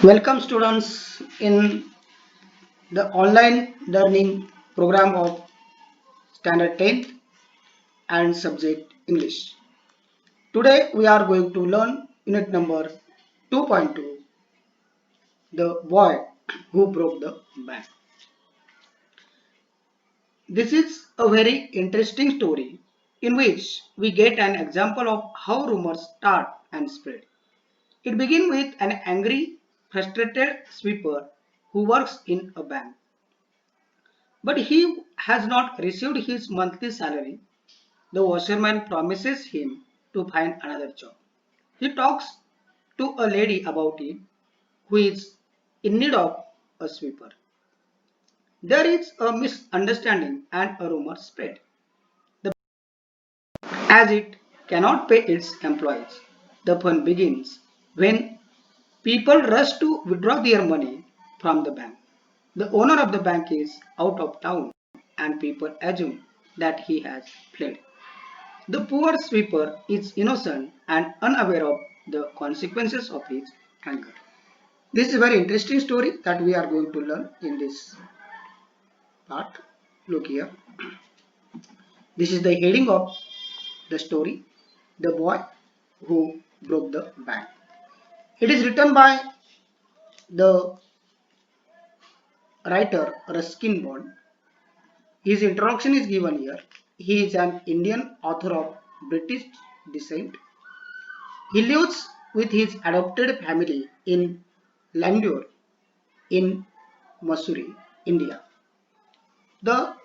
Welcome students in the online learning program of Standard 10th and subject English. Today we are going to learn unit number 2.2, the boy who broke the bank. This is a very interesting story in which we get an example of how rumors start and spread. It begins with an angry, frustrated sweeper who works in a bank. But he has not received his monthly salary. The washerman promises him to find another job. He talks to a lady about it who is in need of a sweeper. There is a misunderstanding and a rumor spread. The as it cannot pay its employees. The fun begins when people rush to withdraw their money from the bank. The owner of the bank is out of town and people assume that he has fled. The poor sweeper is innocent and unaware of the consequences of his anger. This is a very interesting story that we are going to learn in this part. Look here. This is the heading of the story, The Boy Who Broke the Bank. It is written by the writer Ruskin Bond. His introduction is given here. He is an Indian author of British descent. He lives with his adopted family in Landur in Mussoorie, India. The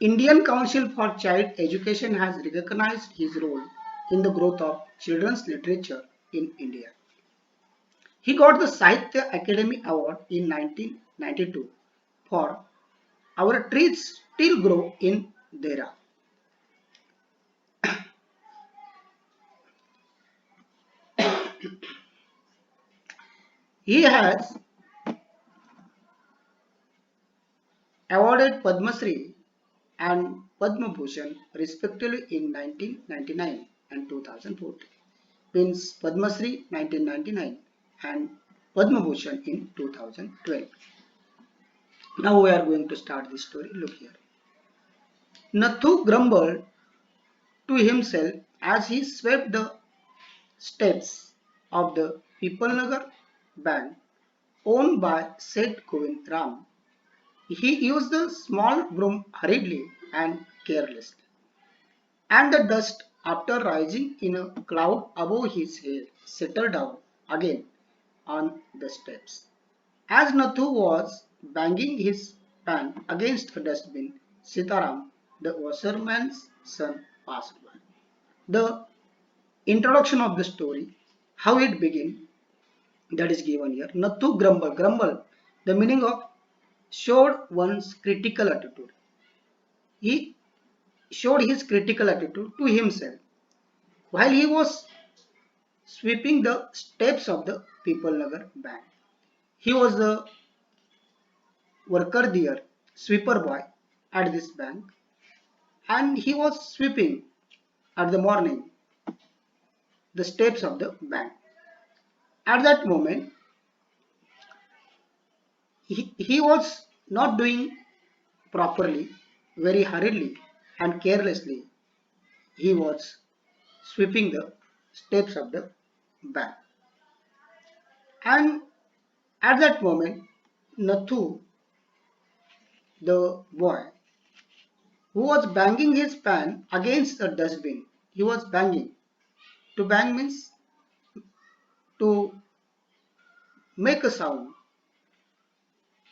Indian Council for Child Education has recognized his role in the growth of children's literature in India. He got the Sahitya Academy Award in 1992 for Our Trees Still Grow in Dera. He has awarded Padma Shri and Padma Bhushan respectively in 1999 and 2014. Wins Padma Shri 1999 and Padma Bhushan in 2012. Now we are going to start this story. Look here. Nathu grumbled to himself as he swept the steps of the Pipalnagar bank owned by Seth Govind Ram. He used the small broom hurriedly and carelessly, and the dust, after rising in a cloud above his head, settled down again on the steps. As Nathu was banging his pan against a dustbin, Sitaram, the washerman's son, passed by. The introduction of the story, how it began, that is given here. Nathu grumble, grumble, the meaning of showed one's critical attitude. He showed his critical attitude to himself while he was sweeping the steps of the People Nagar bank. He was the worker there, sweeper boy at this bank, and he was sweeping at the morning the steps of the bank. At that moment, he was not doing properly, very hurriedly and carelessly. He was sweeping the steps of the bank. And at that moment, Nathu, the boy, who was banging his pan against a dustbin, he was banging. To bang means to make a sound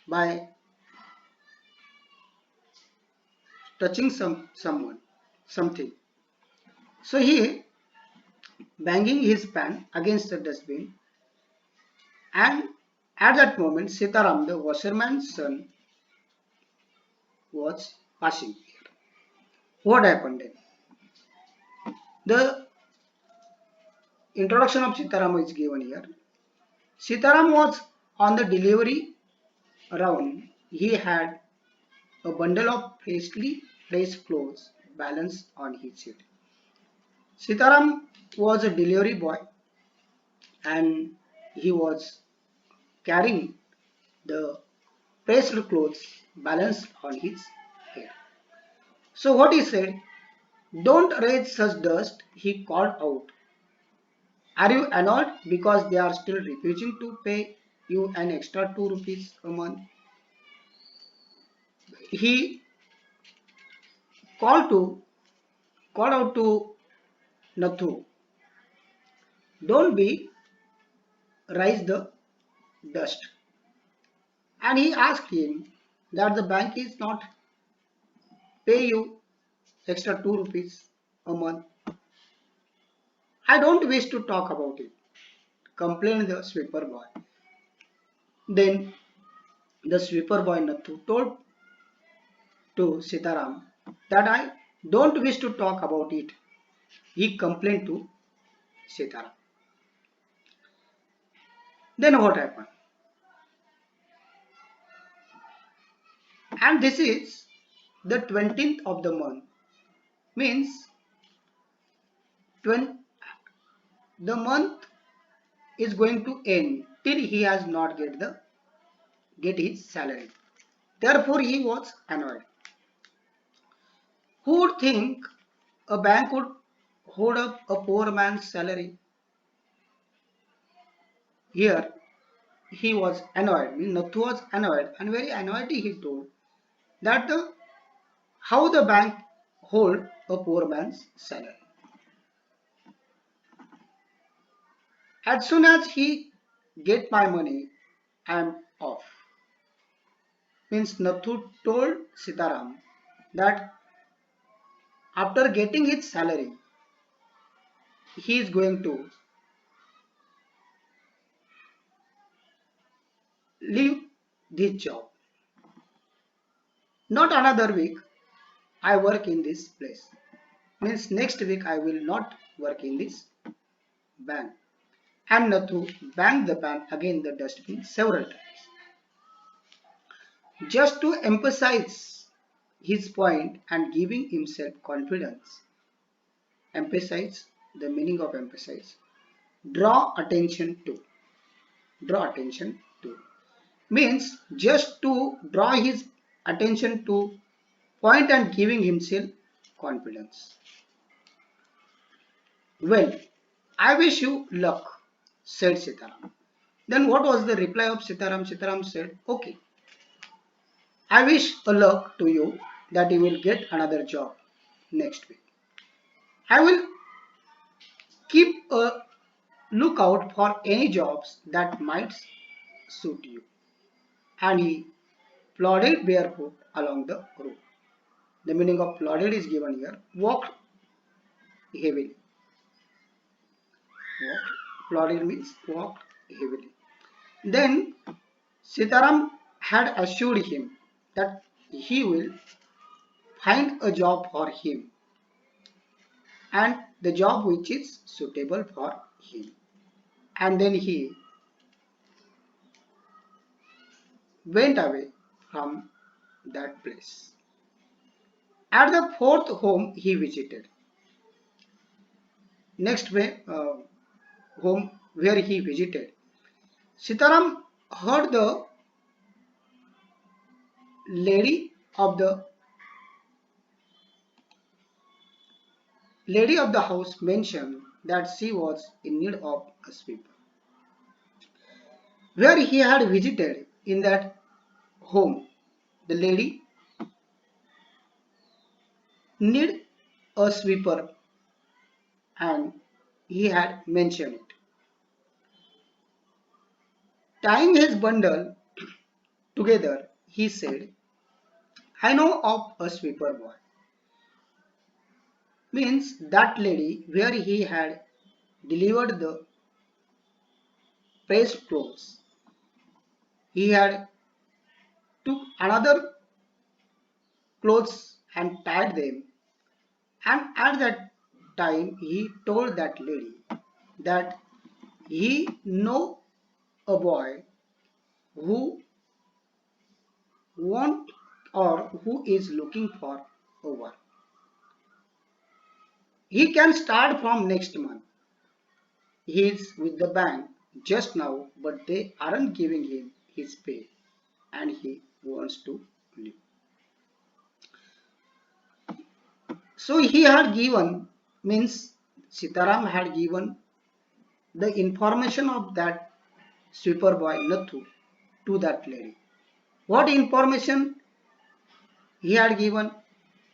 by touching someone, something. So he banging his pan against the dustbin, and at that moment Sitaram, the washerman's son, was passing here. What happened then? The introduction of Sitaram is given here. Sitaram was on the delivery round. He had a bundle of freshly fresh clothes balanced on his seat. Sitaram was a delivery boy and he was carrying the pressed clothes balanced on his head. So what he said, don't raise such dust, he called out. Are you annoyed because they are still refusing to pay you an extra 2 rupees a month? He called to called out to Nathu, don't be raise the dust. And he asked him that the bank is not pay you extra 2 rupees a month. I don't wish to talk about it, complained the sweeper boy. Then the sweeper boy Nathu told to Sitaram that I don't wish to talk about it. He complained to Sitaram. Then what happened? And this is the 20th of the month. Means the month is going to end till he has not get his salary. Therefore, he was annoyed. Who would think a bank would hold up a poor man's salary? Here, he was annoyed. Nathu was annoyed, and very annoyed he told that the how the bank hold a poor man's salary. As soon as he get my money, I am off. Means Nathu told Sitaram that after getting his salary, he is going to leave this job. Not another week, I work in this place. Means next week I will not work in this bank. And Nathu banged the pan against the dustbin several times. Just to emphasize his point and giving himself confidence. Emphasize, the meaning of emphasize. Draw attention to. Draw attention to. Means just to draw his attention to point and giving himself confidence. Well, I wish you luck, said Sitaram. Then what was the reply of Sitaram? Sitaram said, okay, I wish a luck to you that you will get another job next week. I will keep a lookout for any jobs that might suit you. And he plodded barefoot along the road. The meaning of plodded is given here. Walked heavily. Walked. Plodded means walked heavily. Then Sitaram had assured him that he will find a job for him and the job which is suitable for him. And then he went away from that place. At the fourth home he visited. Next home where he visited, Sitaram heard the lady of the house mention that she was in need of a sweeper. Where he had visited in that home, the lady need a sweeper and he had mentioned it. Tying his bundle together, he said, I know of a sweeper boy. Means that lady where he had delivered the pressed clothes. He had took another clothes and tied them, and at that time he told that lady that he know a boy who want or who is looking for a work. He can start from next month. He is with the bank just now, but they aren't giving him his pay and he wants to leave. So he had given, means Sitaram had given the information of that sweeper boy Nathu to that lady. What information he had given?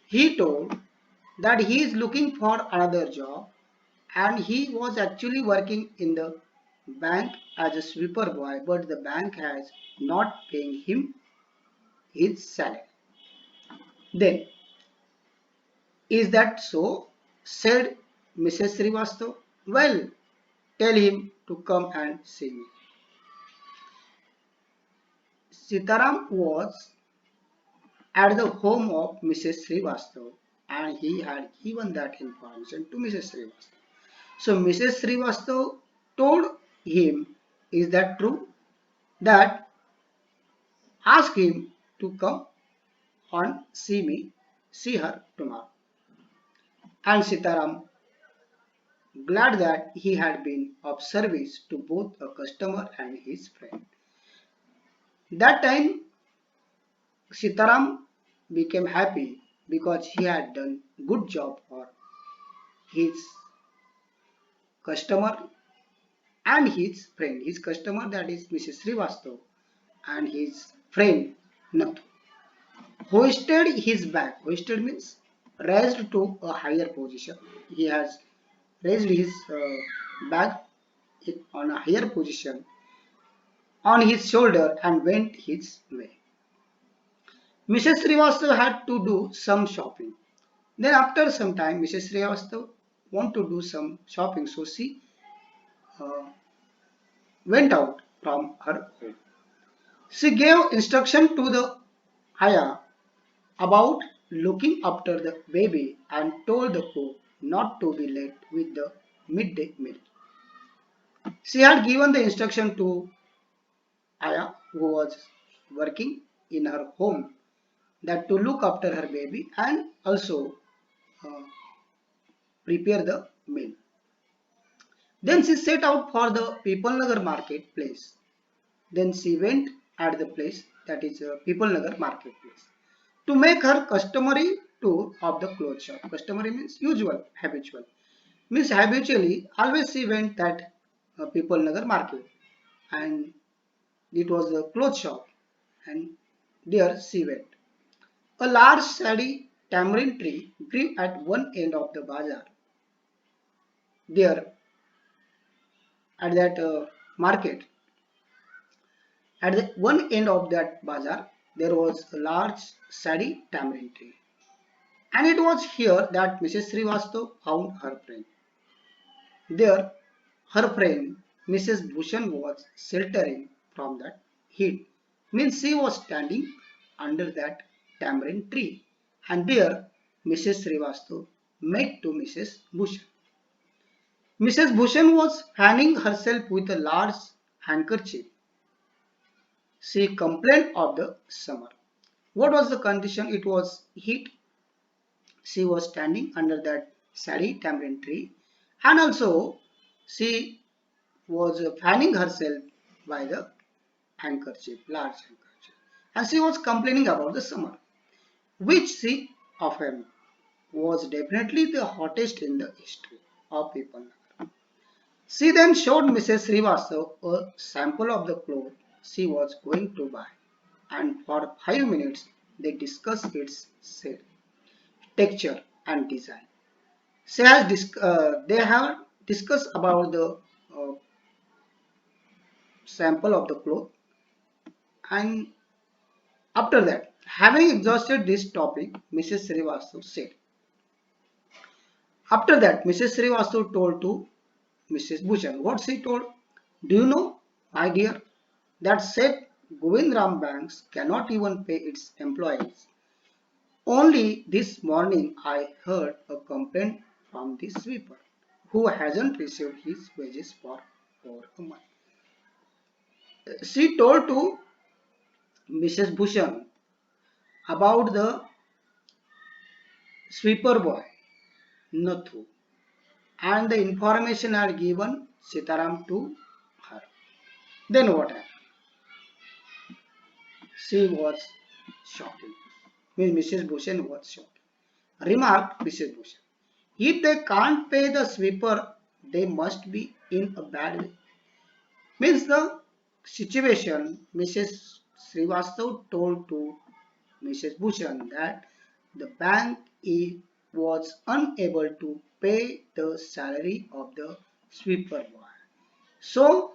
He told that he is looking for another job and he was actually working in the bank as a sweeper boy, but the bank has not paying him his salary. Then, is that so? Said Mrs. Srivastav. Well, tell him to come and see me. Sitaram was at the home of Mrs. Srivastav and he had given that information to Mrs. Srivastav. So Mrs. Srivastav told him, is that true? That ask him to come and see her tomorrow. And Sitaram, glad that he had been of service to both a customer and his friend. That time Sitaram became happy because he had done good job for his customer and his friend. His customer, that is Mrs. Srivastav, and his friend Nathu. Hoisted his bag. Hoisted means raised to a higher position. He has raised his bag on a higher position on his shoulder and went his way. Mrs. Srivastav had to do some shopping. Then after some time, Mrs. Srivastav want to do some shopping, so she uh, went out from her home. She gave instruction to the Aya about looking after the baby and told the cook not to be late with the midday meal. She had given the instruction to Aya, who was working in her home, that to look after her baby and also uh, prepare the meal. Then she set out for the Peoplenagar market place. Then she went at the place, that is Peoplenagar marketplace, to make her customary tour of the clothes shop. Customary means usual, habitual. Means habitually, always she went that Peoplenagar market and it was a clothes shop and there she went. A large shady tamarind tree grew at one end of the bazaar. There at that market, at the one end of that bazaar, there was a large shady tamarind tree. And it was here that Mrs. Srivastav found her friend. There, her friend Mrs. Bhushan was sheltering from that heat. Means she was standing under that tamarind tree. And there, Mrs. Srivastav met to Mrs. Bhushan. Mrs. Bhushan was fanning herself with a large handkerchief. She complained of the summer. What was the condition? It was heat. She was standing under that shady tamarind tree and also she was fanning herself by the handkerchief, large handkerchief. And she was complaining about the summer, which she affirmed was definitely the hottest in the history of people. She then showed Mrs. Srivastav a sample of the cloth she was going to buy, and for 5 minutes they discussed its shape, texture, and design. They have discussed about the uh, sample of the cloth, and after that, having exhausted this topic, Mrs. Srivastav said. After that, Mrs. Srivastav told to Mrs. Bhushan. What she told? Do you know, my dear, that said Govindram Banks cannot even pay its employees. Only this morning I heard a complaint from the sweeper who hasn't received his wages for over a month. She told to Mrs. Bhushan about the sweeper boy Nathu and the information are given Sitaram to her. Then what happened? She was shocking. Means Mrs. Bhushan was shocking. Remarked Mrs. Bhushan. If they can't pay the sweeper, they must be in a bad way. Means the situation Mrs. Srivastav told to Mrs. Bhushan that the bank was unable to pay the salary of the sweeper boy. So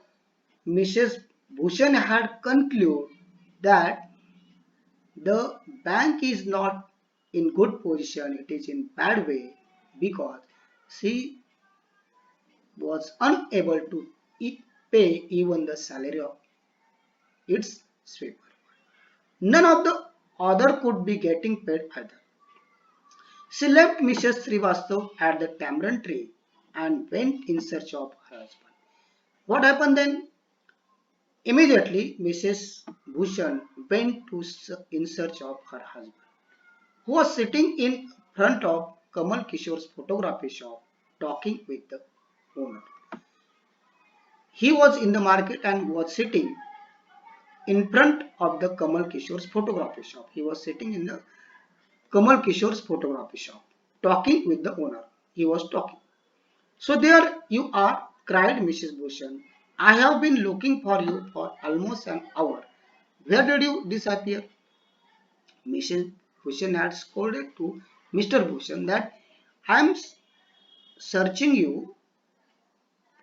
Mrs. Bhushan had concluded that the bank is not in good position, it is in bad way because she was unable to pay even the salary of its sweeper. None of the other could be getting paid either. She left Mrs. Srivastav at the tamarind tree and went in search of her husband. What happened then? Immediately, Mrs. Bhushan went in search of her husband, who was sitting in front of Kamal Kishore's photography shop talking with the owner. He was in the market and was sitting in front of the Kamal Kishore's photography shop. He was sitting in the Kamal Kishore's photography shop talking with the owner. He was talking. So there you are, cried Mrs. Bhushan. I have been looking for you for almost an hour. Where did you disappear? Mrs. Bhushan had scolded to Mr. Bhushan that I am searching you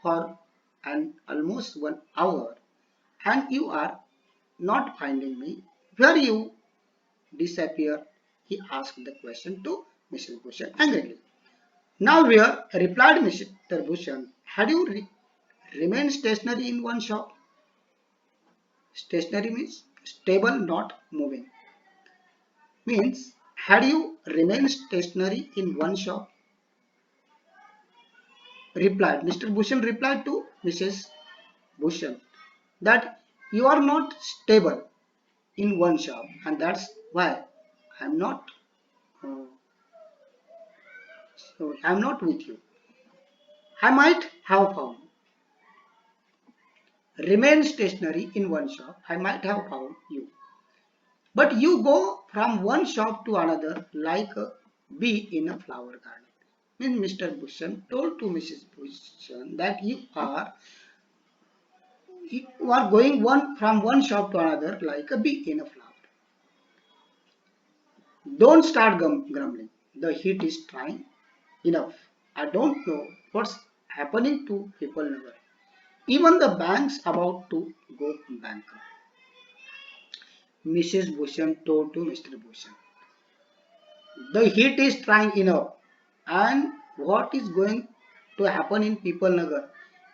for an almost 1 hour and you are not finding me. Where you disappear? He asked the question to Mrs. Bhushan angrily. Now where, replied Mr. Bhushan, had you remained stationary in one shop? Stationary means stable, not moving. Means had you remained stationary in one shop? Replied Mr. Bhushan replied to Mrs. Bhushan that you are not stable in one shop and that's why I'm not uh, I'm not with you. I might have found remain stationary in one shop. I might have found you. But you go from one shop to another like a bee in a flower garden. Means Mr. Bhushan told to Mrs. Bhushan that you are going one from one shop to another like a bee in a flower. Don't start grumbling. The heat is trying enough. I don't know what's happening to people never. Even the bank's about to go bankrupt. Mrs. Bhushan told to Mr. Bhushan. The heat is trying enough. And what is going to happen in People Nagar?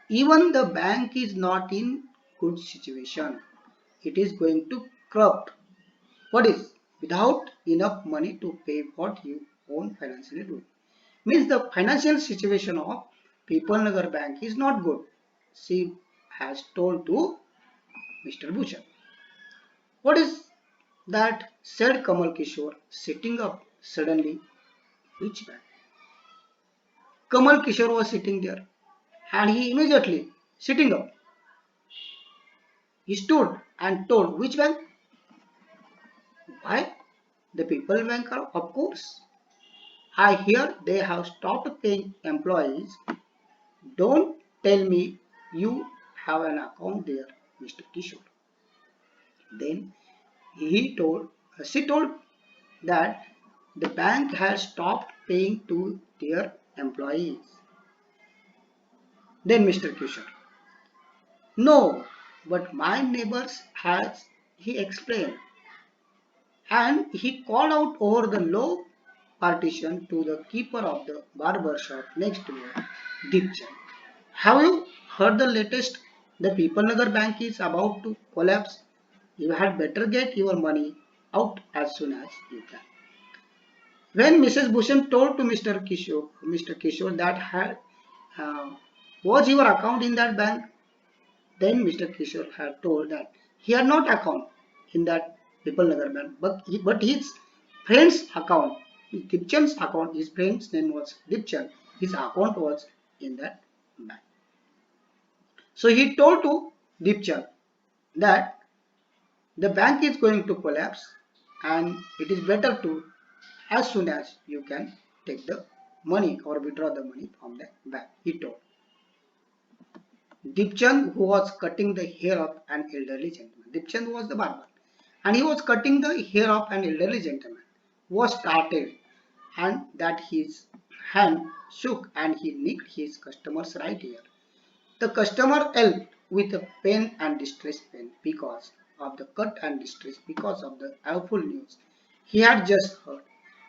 Even the bank is not in good situation. It is going to corrupt. What is? Without enough money to pay what you own financially doing. Means the financial situation of People Nagar Bank is not good. She has told to Mr. Bhushan. What is that? Said Kamal Kishore, sitting up suddenly. Which bank? Kamal Kishore was sitting there and he immediately sitting up. He stood and told which bank? Why? The People Bank, of course. I hear they have stopped paying employees. Don't tell me you have an account there, Mr. Kishore. Then she told that the bank has stopped paying to their employees. Then Mr. Kishore, no, but my neighbors has, he explained, and he called out over the low partition to the keeper of the barber shop next door, Deepchand. Have you heard the latest? The People Nagar Bank is about to collapse. You had better get your money out as soon as you can. When Mrs. Bhushan told to Mr. Kishore that had was your account in that bank, then Mr. Kishore had told that he had not account in that People Nagar Bank, but his friend's account, Dipchand's account, his friend's name was Dipchand, his account was in that bank. So he told to Dipchand that the bank is going to collapse and it is better to as soon as you can take the money or withdraw the money from the bank, he told. Dipchand, who was cutting the hair of an elderly gentleman. Dipchand was the barber and he was cutting the hair of an elderly gentleman, was startled and that his hand shook and he nicked his customer's right ear. The customer yelped with a pain and distress pain because of the cut and distress because of the awful news he had just heard.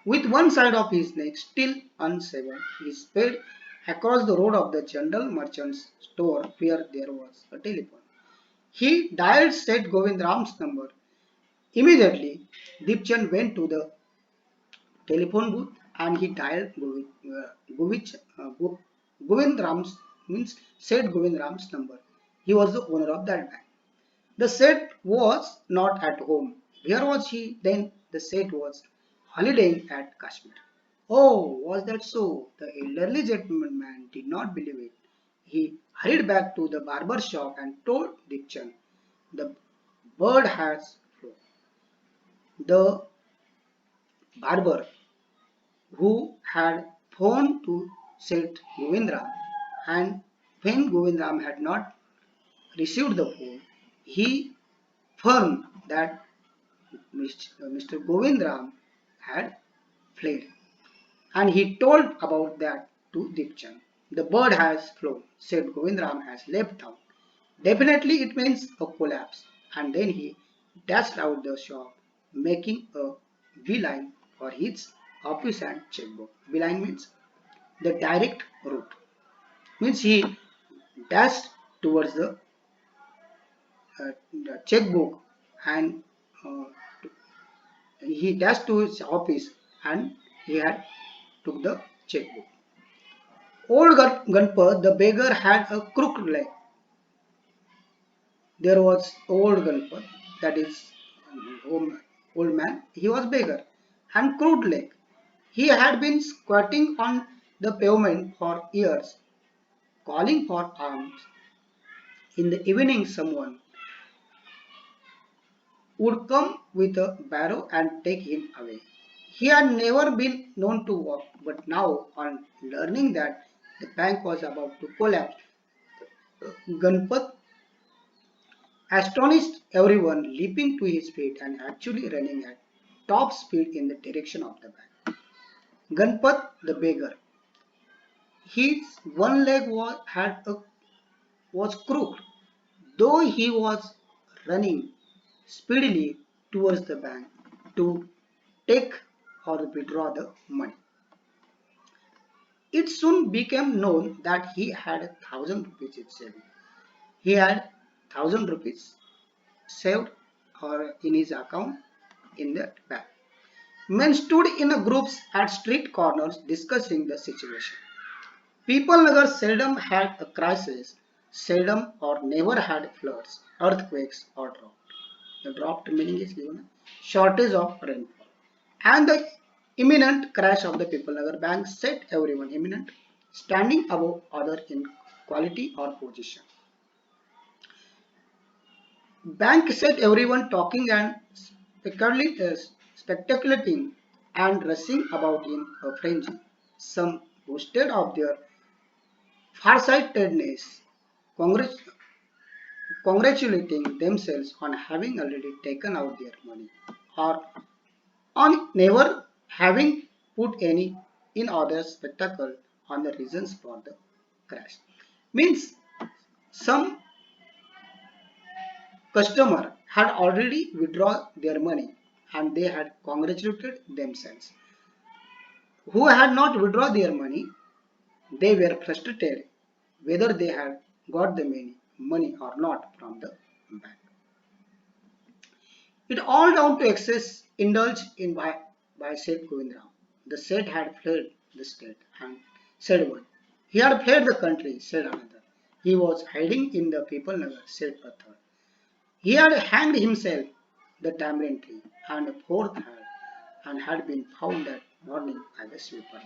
With one side of his neck still unshaven, he sped across the road of the general merchant's store where there was a telephone. He dialed Seth Govindram's number. Immediately, Dipchand went to the telephone booth and he dialed Govindram's means said Govindram's number. He was the owner of that bank. The Seth was not at home. Where was he then? The Seth was holidaying at Kashmir. Oh, was that so? The elderly gentleman man did not believe it. He hurried back to the barber shop and told Dipchand, the bird has flown. The barber who had phoned to Seth Govindram, and when Govindram had not received the phone, he affirmed that Mr. Govindram had fled, and he told about that to Dipchand. The bird has flown, said Govindram has left town. Definitely it means a collapse. And then he dashed out the shop, making a beeline for his office and checkbook. Beeline means the direct route. Means he dashed towards the checkbook and uh, he dashed to his office and he had took the checkbook. Old Gunpur, the beggar, had a crooked leg. There was old Gunpur, that is old man. He was beggar and crooked leg. He had been squatting on the pavement for years, calling for alms. In the evening, someone would come with a barrow and take him away. He had never been known to walk, but now, on learning that the bank was about to collapse, Ganpat astonished everyone, leaping to his feet and actually running at top speed in the direction of the bank. Ganpat the beggar, his one leg was crooked, though he was running speedily towards the bank to take or withdraw the money. It soon became known that he had 1,000 rupees in saving. He had 1,000 rupees saved or in his account in the bank. Men stood in groups at street corners discussing the situation. People never seldom had a crisis, seldom or never had floods, earthquakes or drought. The drought meaning is given a shortage of rainfall. And the imminent crash of the People Nagar Bank set everyone imminent, standing above other in quality or position. Bank set everyone talking and speculating and rushing about in a frenzy. Some boasted of their farsightedness, congrat- congratulating themselves on having already taken out their money or on never having put any in other spectacle on the reasons for the crash. Means some customer had already withdrawn their money and they had congratulated themselves. Who had not withdrawn their money, they were frustrated whether they had got the money or not from the bank. It all down to excess indulged in by Seth Govindram. The Seth had fled the state and said one. He had fled the country, said another. He was hiding in the people nagar, said a third. He had hanged himself the tamarind tree, and a fourth had been found that morning by the sweeper.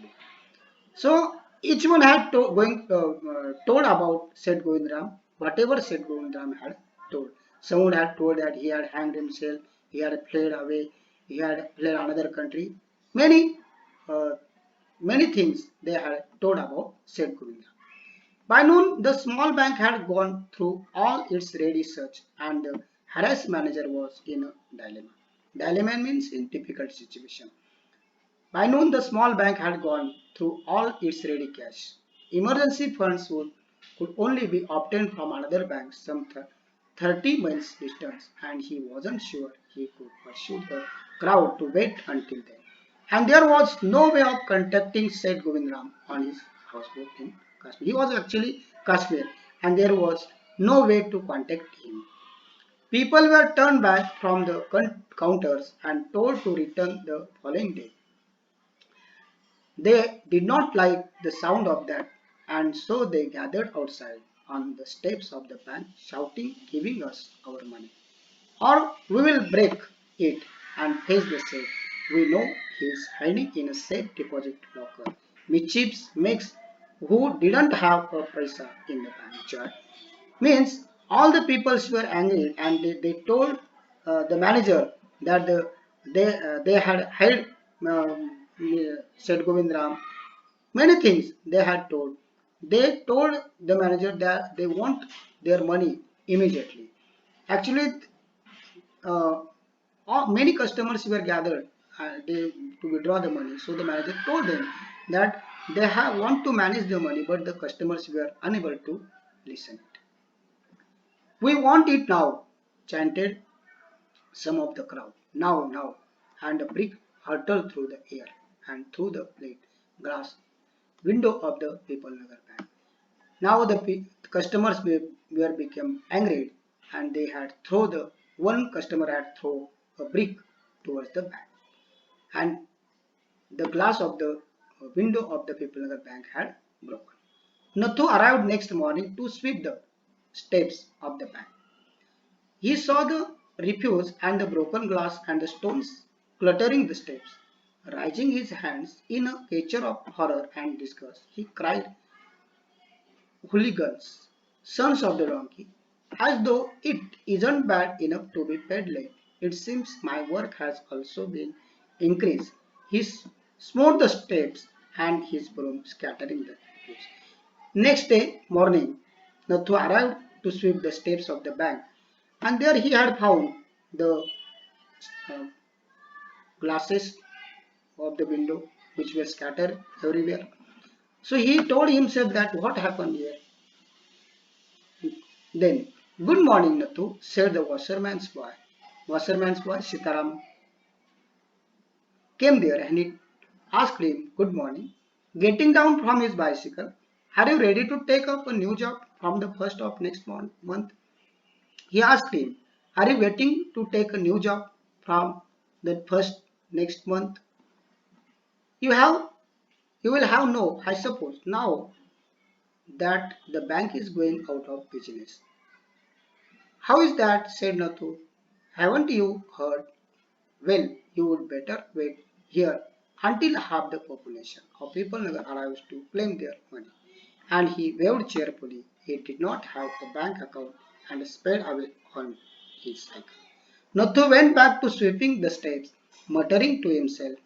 So each one had told about Seth Govindram, whatever Seth Govindram had told. Someone had told that he had hanged himself, he had fled away, he had fled another country. Many, uh, many things they had told about Seth Govinda. By noon, the small bank had gone through all its ready search and the harassed manager was in a dilemma. Dilemma means in difficult situation. By noon, the small bank had gone through all its ready cash. Emergency funds could only be obtained from another bank some 30 miles distance, and he wasn't sure he could pursue the crowd to wait until then. And there was no way of contacting Seth Govindram on his houseboat in Kashmir. He was actually Kashmir, and there was no way to contact him. People were turned back from the counters and told to return the following day. They did not like the sound of that, and so they gathered outside on the steps of the bank, shouting, "Giving us our money, or we will break it and face the safe. We know he is hiding in a safe deposit locker." Mischiefs makes who didn't have a paisa in the bank jar. Means all the people were angry and they told the manager that they had hired said Govindram many things they had told. They told the manager that they want their money immediately. Actually, uh, many customers were gathered to withdraw the money. So the manager told them that they want to manage the money, but the customers were unable to listen. "We want it now," chanted some of the crowd. "Now, now." And a brick hurtled through the air and through the plate glass window of the People Nagar Bank. Now the customers were become angry and they had thrown the one customer had thrown a brick towards the bank and the glass of the window of the People Nagar Bank had broken. Nathu arrived next morning to sweep the steps of the bank. He saw the refuse and the broken glass and the stones cluttering the steps. Raising his hands in a gesture of horror and disgust, he cried, "Hooligans, sons of the donkey, as though it isn't bad enough to be paid late. It seems my work has also been increased." He smote the steps and his broom scattering the refuse. Next day morning, Nathu arrived to sweep the steps of the bank, and there he had found the uh, glasses of the window which were scattered everywhere. So he told himself that what happened here. Then, "Good morning, Nathu," said the washerman's boy. Washerman's boy Sitaram came there and he asked him good morning. Getting down from his bicycle, "Are you ready to take up a new job from the first of next month?" He asked him, "Are you waiting to take a new job from the first next month? You have, you will have no, I suppose, now that the bank is going out of business." "How is that?" said Nathu. "Haven't you heard? Well, you would better wait here until half the population of People Nagar arrives to claim their money." And he waved cheerfully. He did not have a bank account and sped away on his cycle. Nathu went back to sweeping the steps, muttering to himself.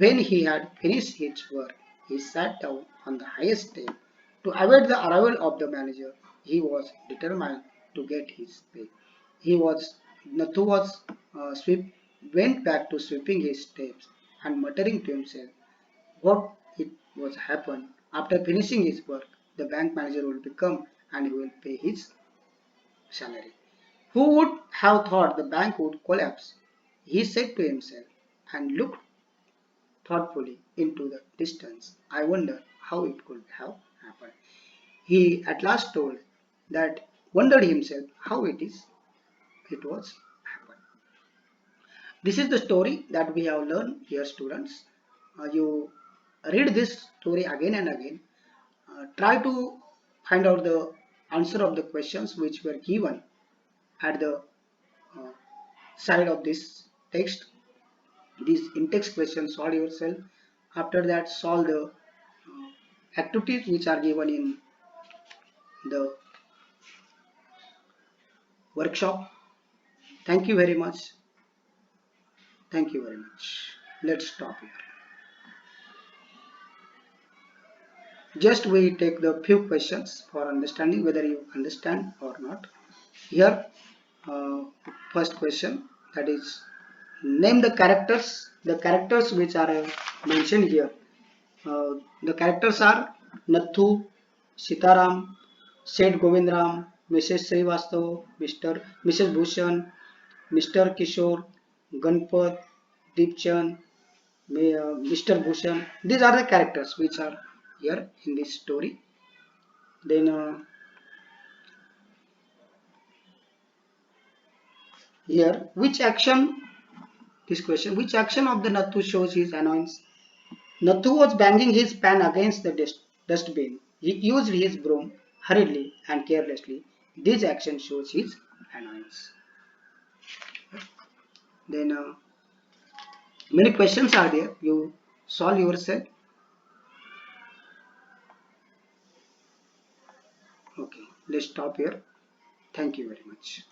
When he had finished his work, he sat down on the highest step to await the arrival of the manager. He was determined to get his pay. He was Nathu was went back to sweeping his steps and muttering to himself what it was happened. After finishing his work, the bank manager will come and he will pay his salary. Who would have thought the bank would collapse? He said to himself and looked thoughtfully into the distance. "I wonder how it could have happened." He at last told that wondered himself how it was happened. This is the story that we have learned here, students. You read this story again and again. Try to find out the answer of the questions which were given at the uh, side of this text. These in-text questions solve yourself. After that, solve the activities which are given in the workshop. Thank you very much. Thank you very much. Let's stop here. Just we take the few questions for understanding whether you understand or not. Here, uh, first question, that is, name the characters. The characters which are mentioned here. The characters are Nathu, Sitaram, Seth Govindram, Mrs. Srivastav, Mrs. Bhushan, Mr. Kishore, Ganpat, Deepchand, Mr. Bhushan. These are the characters which are here in this story. Then here, which action? This question: which action of the Nathu shows his annoyance? Nathu was banging his pan against the dustbin. He used his broom hurriedly and carelessly. This action shows his annoyance. Then many questions are there. You solve yourself. Okay, let's stop here. Thank you very much.